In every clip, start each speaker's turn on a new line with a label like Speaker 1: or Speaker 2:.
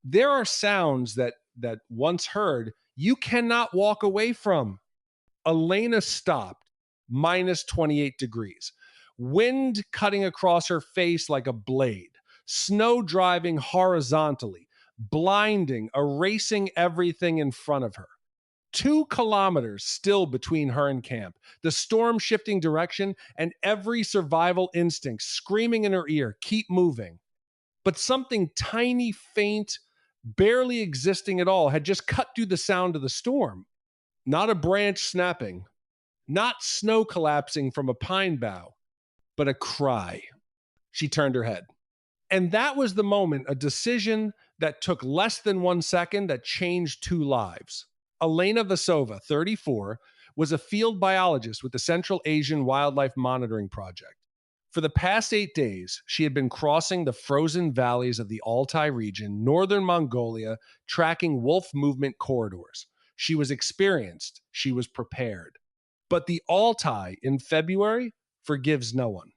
Speaker 1: There are sounds that once heard, you cannot walk away from. Elena stopped, minus 28 degrees. Wind cutting across her face like a blade. Snow driving horizontally, blinding, erasing everything in front of her. 2 kilometers still between her and camp, the storm shifting direction and every survival instinct screaming in her ear, keep moving. But something tiny, faint, barely existing at all had just cut through the sound of the storm. Not a branch snapping, not snow collapsing from a pine bough, but a cry. She turned her head. And that was the moment, a decision that took less than 1 second that changed 2 lives. Elena Vasova, 34, was a field biologist with the Central Asian Wildlife Monitoring Project. For the past 8 days, she had been crossing the frozen valleys of the Altai region, northern Mongolia, tracking wolf movement corridors. She was experienced. She was prepared. But the Altai in February forgives no one.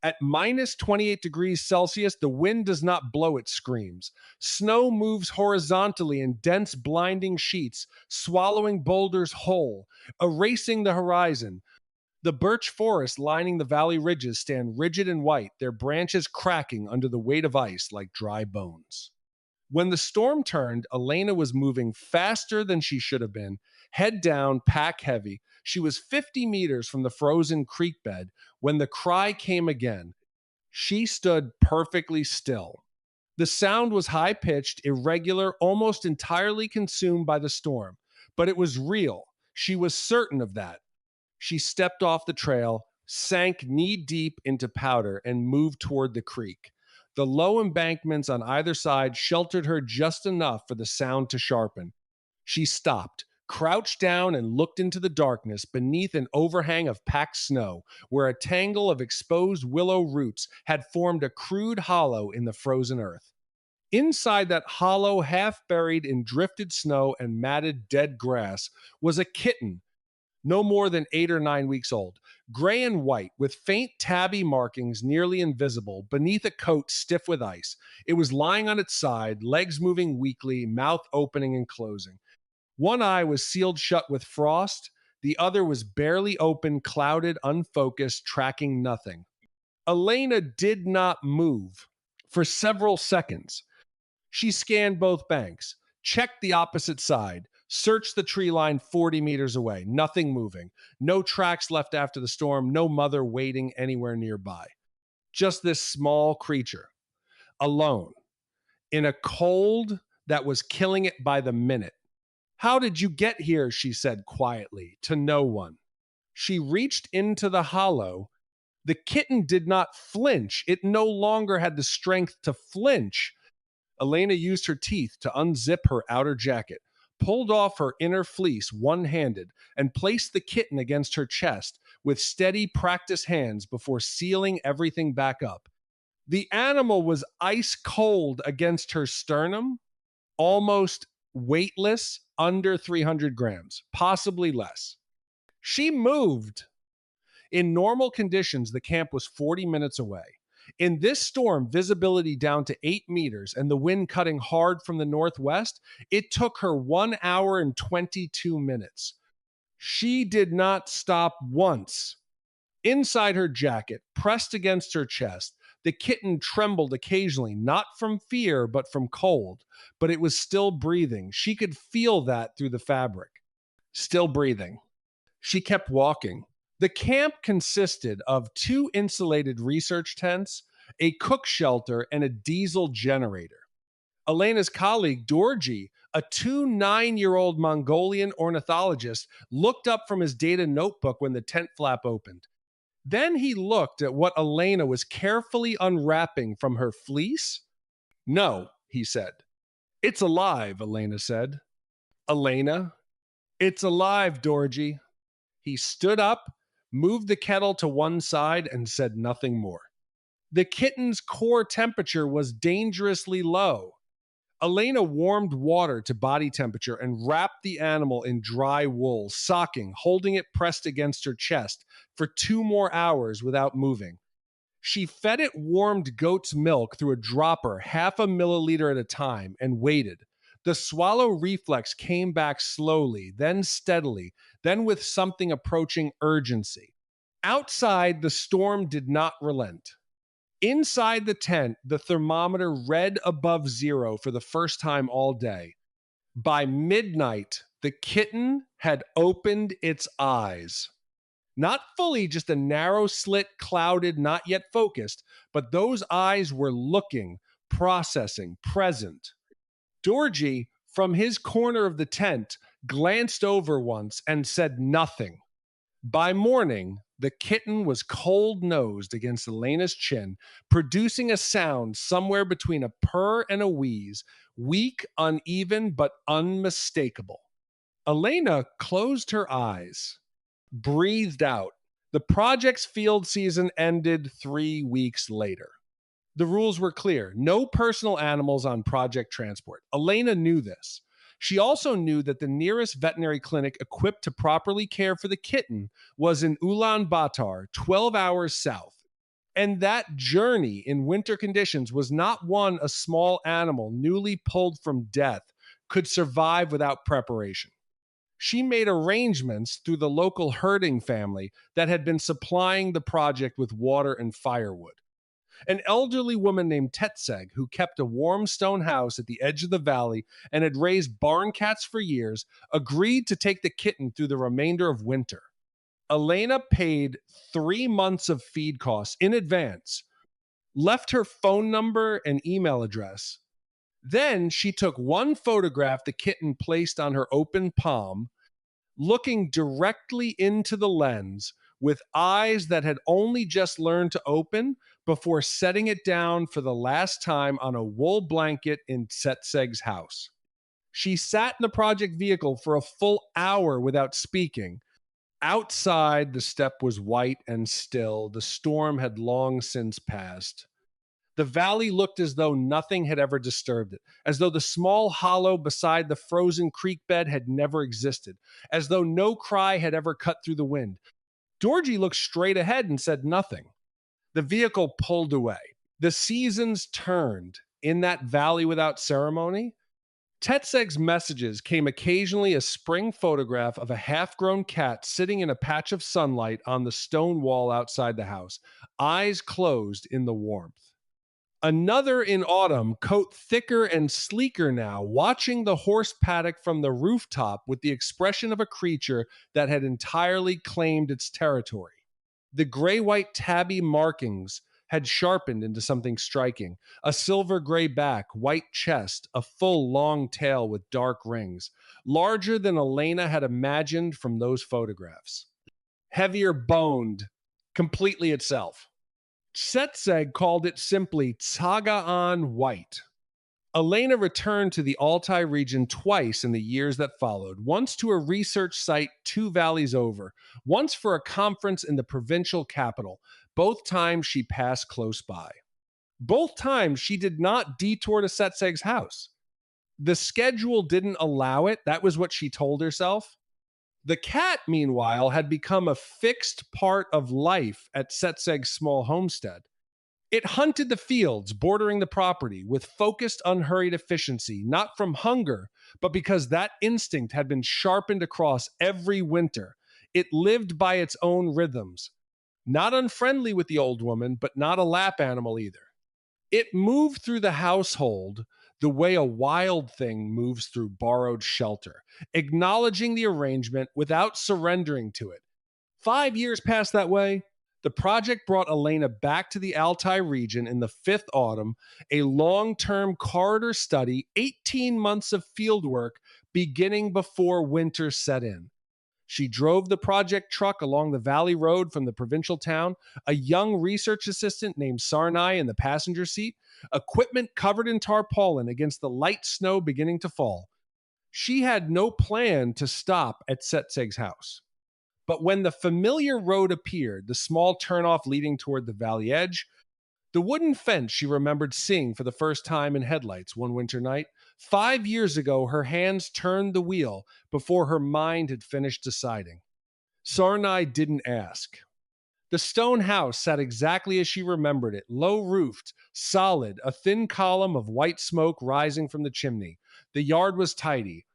Speaker 1: At minus 28 degrees Celsius, the wind does not blow its screams. Snow moves horizontally in dense, blinding sheets, swallowing boulders whole, erasing the horizon. The birch forests lining the valley ridges stand rigid and white, their branches cracking under the weight of ice like dry bones. When the storm turned, Elena was moving faster than she should have been, head down, pack heavy. She was 50 meters from the frozen creek bed when the cry came again. She stood perfectly still. The sound was high-pitched, irregular, almost entirely consumed by the storm, but it was real. She was certain of that. She stepped off the trail, sank knee-deep into powder, and moved toward the creek. The low embankments on either side sheltered her just enough for the sound to sharpen. She stopped, crouched down, and looked into the darkness beneath an overhang of packed snow, where a tangle of exposed willow roots had formed a crude hollow in the frozen earth. Inside that hollow, half buried in drifted snow and matted dead grass, was a kitten, no more than 8 or 9 weeks old, gray and white, with faint tabby markings nearly invisible beneath a coat stiff with ice. It was lying on its side, legs moving weakly, mouth opening and closing. One eye was sealed shut with frost. The other was barely open, clouded, unfocused, tracking nothing. Elena did not move for several seconds. She scanned both banks, checked the opposite side, searched the tree line 40 meters away. Nothing moving. No tracks left after the storm. No mother waiting anywhere nearby. Just this small creature, alone, in a cold that was killing it by the minute. How did you get here? She said quietly, to no one. She reached into the hollow. The kitten did not flinch. It no longer had the strength to flinch. Elena used her teeth to unzip her outer jacket, pulled off her inner fleece one-handed, and placed the kitten against her chest with steady, practiced hands before sealing everything back up. The animal was ice cold against her sternum, almost weightless, under 300 grams, possibly less. She moved. In normal conditions, the camp was 40 minutes away. In this storm, visibility down to 8 meters and the wind cutting hard from the northwest, it took her 1 hour and 22 minutes. She did not stop once. Inside her jacket, pressed against her chest, the kitten trembled occasionally, not from fear, but from cold. But it was still breathing. She could feel that through the fabric. Still breathing. She kept walking. The camp consisted of 2 insulated research tents, a cook shelter, and a diesel generator. Elena's colleague, Dorji, a 9-year-old Mongolian ornithologist, looked up from his data notebook when the tent flap opened. Then he looked at what Elena was carefully unwrapping from her fleece. No, he said. It's alive, Elena said. Elena, it's alive, Dorji. He stood up, moved the kettle to one side, and said nothing more. The kitten's core temperature was dangerously low. Elena warmed water to body temperature and wrapped the animal in dry wool, socking, holding it pressed against her chest for 2 more hours without moving. She fed it warmed goat's milk through a dropper, half a milliliter at a time, and waited. The swallow reflex came back slowly, then steadily, then with something approaching urgency. Outside, the storm did not relent. Inside the tent, the thermometer read above zero for the first time all day. By midnight, the kitten had opened its eyes. Not fully, just a narrow slit, clouded, not yet focused, but those eyes were looking, processing, present. Dorji, from his corner of the tent, glanced over once and said nothing. By morning, the kitten was cold-nosed against Elena's chin, producing a sound somewhere between a purr and a wheeze, weak, uneven, but unmistakable. Elena closed her eyes, breathed out. The project's field season ended 3 weeks later. The rules were clear. No personal animals on project transport. Elena knew this. She also knew that the nearest veterinary clinic equipped to properly care for the kitten was in Ulaanbaatar, 12 hours south. And that journey in winter conditions was not one a small animal newly pulled from death could survive without preparation. She made arrangements through the local herding family that had been supplying the project with water and firewood. An elderly woman named Tetseg, who kept a warm stone house at the edge of the valley and had raised barn cats for years, agreed to take the kitten through the remainder of winter. Elena paid 3 months of feed costs in advance, left her phone number and email address. Then she took one photograph the kitten placed on her open palm, looking directly into the lens with eyes that had only just learned to open before setting it down for the last time on a wool blanket in Tsetseg's house. She sat in the project vehicle for a full hour without speaking. Outside, the steppe was white and still. The storm had long since passed. The valley looked as though nothing had ever disturbed it, as though the small hollow beside the frozen creek bed had never existed, as though no cry had ever cut through the wind. Dorji looked straight ahead and said nothing. The vehicle pulled away. The seasons turned in that valley without ceremony. Tetseg's messages came occasionally a spring photograph of a half-grown cat sitting in a patch of sunlight on the stone wall outside the house, eyes closed in the warmth. Another in autumn, coat thicker and sleeker now, watching the horse paddock from the rooftop with the expression of a creature that had entirely claimed its territory. The gray-white tabby markings had sharpened into something striking. A silver-gray back, white chest, a full long tail with dark rings, larger than Elena had imagined from those photographs. Heavier boned, completely itself. Tsetseg called it simply Tsagaan White. Elena returned to the Altai region twice in the years that followed, once to a research site 2 valleys over, once for a conference in the provincial capital. Both times she passed close by. Both times she did not detour to Tsetseg's house. The schedule didn't allow it. That was what she told herself. The cat, meanwhile, had become a fixed part of life at Tsetseg's small homestead. It hunted the fields bordering the property with focused, unhurried efficiency, not from hunger, but because that instinct had been sharpened across every winter. It lived by its own rhythms. Not unfriendly with the old woman, but not a lap animal either. It moved through the household the way a wild thing moves through borrowed shelter, acknowledging the arrangement without surrendering to it. 5 years passed that way. The project brought Elena back to the Altai region in the 5th autumn, a long-term corridor study, 18 months of fieldwork beginning before winter set in. She drove the project truck along the valley road from the provincial town, a young research assistant named Sarnai in the passenger seat, equipment covered in tarpaulin against the light snow beginning to fall. She had no plan to stop at Tsetseg's house. But when the familiar road appeared, the small turnoff leading toward the valley edge, the wooden fence she remembered seeing for the first time in headlights one winter night, 5 years ago, her hands turned the wheel before her mind had finished deciding. Sarnai didn't ask. The stone house sat exactly as she remembered it, low-roofed, solid, a thin column of white smoke rising from the chimney. The yard was tidy.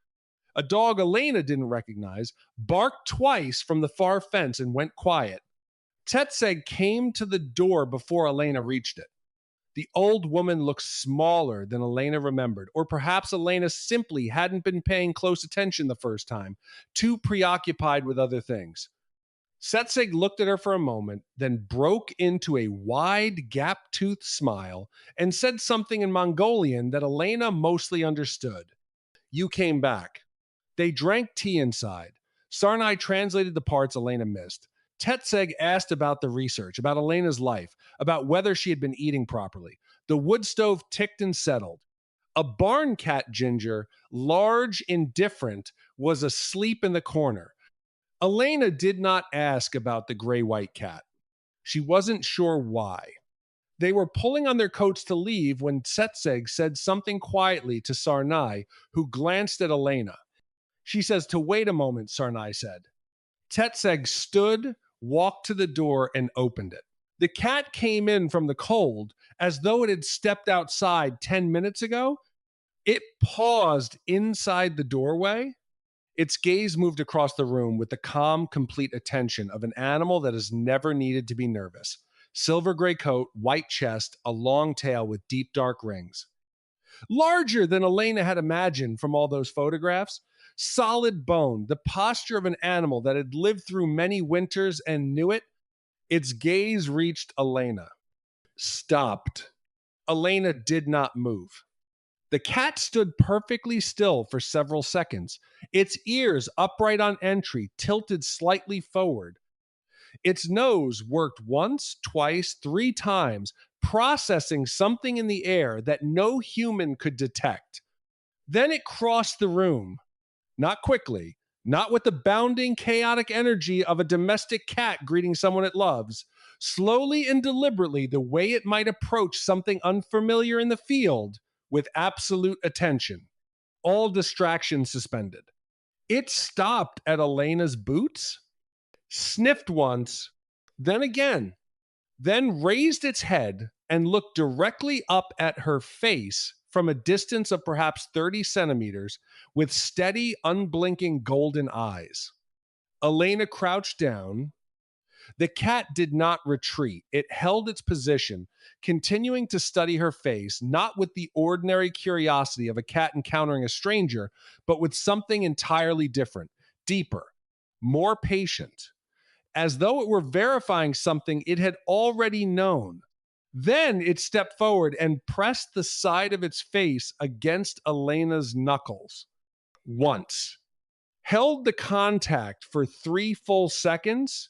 Speaker 1: A dog Elena didn't recognize barked twice from the far fence and went quiet. Tetseg came to the door before Elena reached it. The old woman looked smaller than Elena remembered, or perhaps Elena simply hadn't been paying close attention the first time, too preoccupied with other things. Setsig looked at her for a moment, then broke into a wide, gap-toothed smile and said something in Mongolian that Elena mostly understood. You came back. They drank tea inside. Sarnai translated the parts Elena missed. Tetseg asked about the research, about Elena's life, about whether she had been eating properly. The wood stove ticked and settled. A barn cat ginger, large, indifferent, was asleep in the corner. Elena did not ask about the gray-white cat. She wasn't sure why. They were pulling on their coats to leave when Tsetseg said something quietly to Sarnai, who glanced at Elena. She says to wait a moment, Sarnai said. Tsetseg stood, walked to the door, and opened it. The cat came in from the cold as though it had stepped outside 10 minutes ago. It paused inside the doorway. Its gaze moved across the room with the calm, complete attention of an animal that has never needed to be nervous. Silver gray coat, white chest, a long tail with deep dark rings. Larger than Elena had imagined from all those photographs. Solid bone, the posture of an animal that had lived through many winters and knew it. Its gaze reached Elena. Stopped. Elena did not move. The cat stood perfectly still for several seconds, its ears upright on entry, tilted slightly forward. Its nose worked once, twice, 3 times, processing something in the air that no human could detect. Then it crossed the room, not quickly, not with the bounding, chaotic energy of a domestic cat greeting someone it loves, slowly and deliberately, the way it might approach something unfamiliar in the field, with absolute attention, all distractions suspended. It stopped at Elena's boots, sniffed once, then again, then raised its head and looked directly up at her face from a distance of perhaps 30 centimeters with steady, unblinking golden eyes. Elena crouched down. The cat did not retreat. It held its position, continuing to study her face, not with the ordinary curiosity of a cat encountering a stranger, but with something entirely different, deeper, more patient, as though it were verifying something it had already known. Then it stepped forward and pressed the side of its face against Elena's knuckles. Once. Held the contact for 3 full seconds,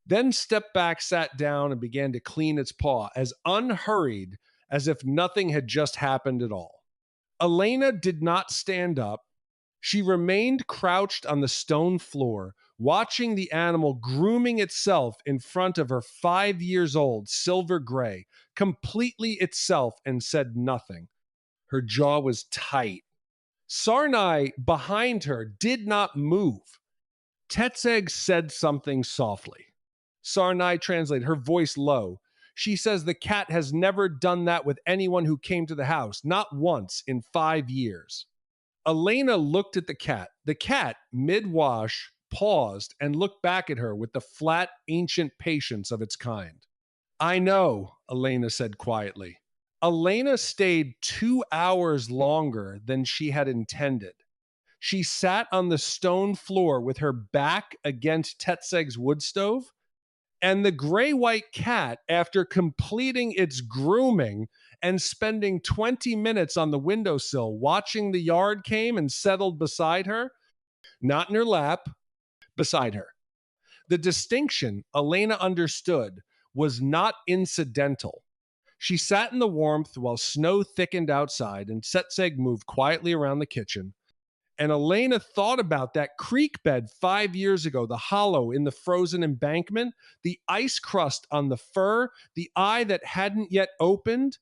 Speaker 1: then stepped back, sat down, and began to clean its paw, as unhurried as if nothing had just happened at all. Elena did not stand up. She remained crouched on the stone floor, watching the animal grooming itself in front of her 5-year-old silver gray, completely itself, and said nothing. Her jaw was tight. Sarnai, behind her, did not move. Tetseg said something softly. Sarnai translated, her voice low. She says the cat has never done that with anyone who came to the house, not once in 5 years. Elena looked at the cat. The cat, mid-wash, paused and looked back at her with the flat, ancient patience of its kind. I know, Elena said quietly. Elena stayed 2 hours longer than she had intended. She sat on the stone floor with her back against Tetseg's wood stove, and the gray-white cat, after completing its grooming and spending 20 minutes on the windowsill watching the yard, came and settled beside her, not in her lap, beside her. The distinction, Elena understood, was not incidental. She sat in the warmth while snow thickened outside, and Setseg moved quietly around the kitchen. And Elena thought about that creek bed 5 years ago, the hollow in the frozen embankment, the ice crust on the fur, the eye that hadn't yet opened,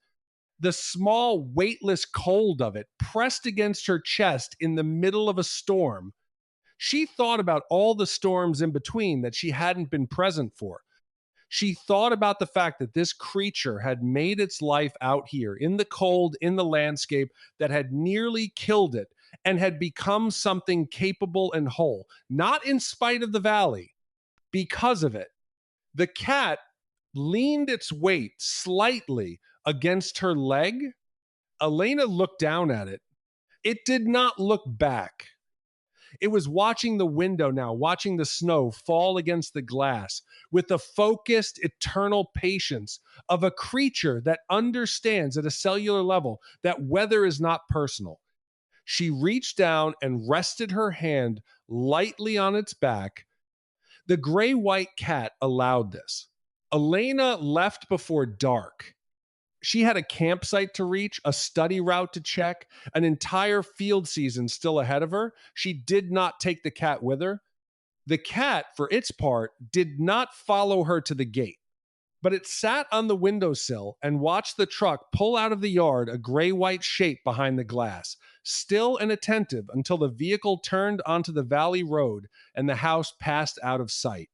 Speaker 1: the small, weightless cold of it pressed against her chest in the middle of a storm. She thought about all the storms in between that she hadn't been present for. She thought about the fact that this creature had made its life out here in the cold, in the landscape that had nearly killed it and had become something capable and whole, not in spite of the valley, because of it. The cat leaned its weight slightly against her leg. Elena looked down at it. It did not look back. It was watching the window now, watching the snow fall against the glass with the focused, eternal patience of a creature that understands at a cellular level that weather is not personal. She reached down and rested her hand lightly on its back. The gray white cat allowed this. Elena left before dark. She had a campsite to reach, a study route to check, an entire field season still ahead of her. She did not take the cat with her. The cat, for its part, did not follow her to the gate, but it sat on the windowsill and watched the truck pull out of the yard a gray-white shape behind the glass, still and attentive until the vehicle turned onto the valley road and the house passed out of sight.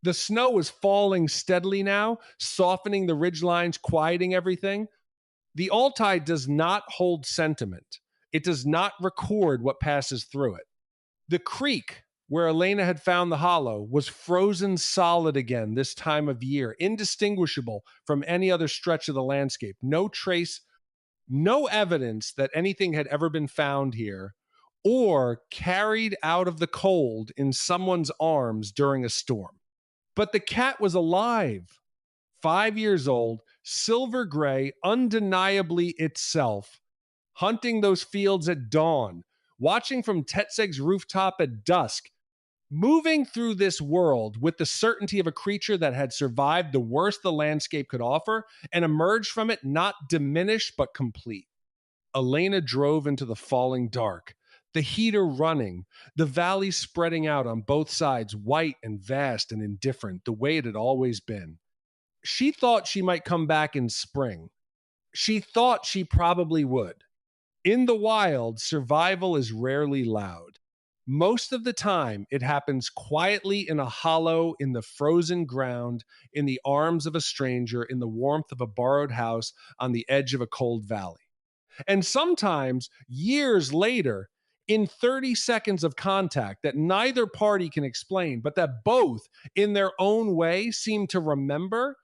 Speaker 1: The snow was falling steadily now, softening the ridgelines, quieting everything. The Altai does not hold sentiment. It does not record what passes through it. The creek where Elena had found the hollow was frozen solid again this time of year, indistinguishable from any other stretch of the landscape. No trace, no evidence that anything had ever been found here or carried out of the cold in someone's arms during a storm. But the cat was alive, 5 years old, silver gray, undeniably itself, hunting those fields at dawn, watching from Tetseg's rooftop at dusk, moving through this world with the certainty of a creature that had survived the worst the landscape could offer and emerged from it not diminished but complete. Elena drove into the falling dark, the heater running, the valley spreading out on both sides, white and vast and indifferent, the way it had always been. She thought she might come back in spring. She thought she probably would. In the wild, survival is rarely loud. Most of the time, it happens quietly in a hollow in the frozen ground, in the arms of a stranger, in the warmth of a borrowed house on the edge of a cold valley. And sometimes, years later, in 30 seconds of contact that neither party can explain, but that both, in their own way, seem to remember